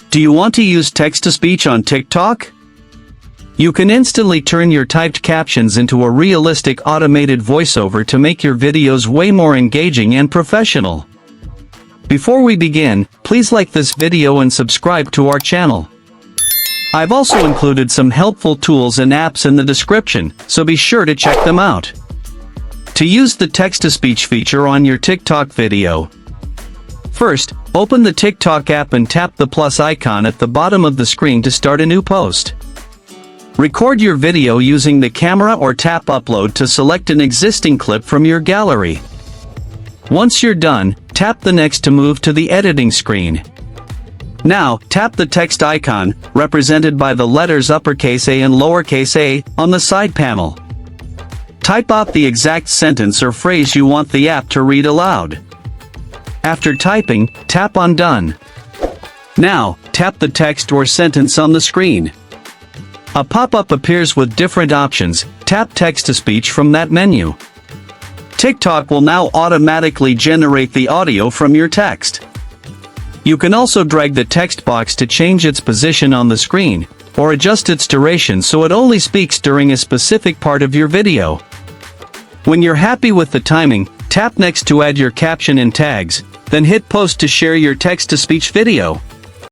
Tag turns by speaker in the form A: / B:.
A: Do you want to use text-to-speech on TikTok? You can instantly turn your typed captions into a realistic automated voiceover to make your videos way more engaging and professional. Before we begin, please like this video and subscribe to our channel. I've also included some helpful tools and apps in the description, so be sure to check them out. To use the text-to-speech feature on your TikTok video, first, open the TikTok app and tap the plus icon at the bottom of the screen to start a new post. Record your video using the camera or tap upload to select an existing clip from your gallery. Once you're done, tap the next to move to the editing screen. Now, tap the text icon, represented by the letters uppercase A and lowercase a, on the side panel. Type out the exact sentence or phrase you want the app to read aloud. After typing, tap on Done. Now, tap the text or sentence on the screen. A pop-up appears with different options. Tap Text-to-Speech from that menu. TikTok will now automatically generate the audio from your text. You can also drag the text box to change its position on the screen, or adjust its duration so it only speaks during a specific part of your video. When you're happy with the timing, tap next to add your caption and tags, then hit post to share your text-to-speech video.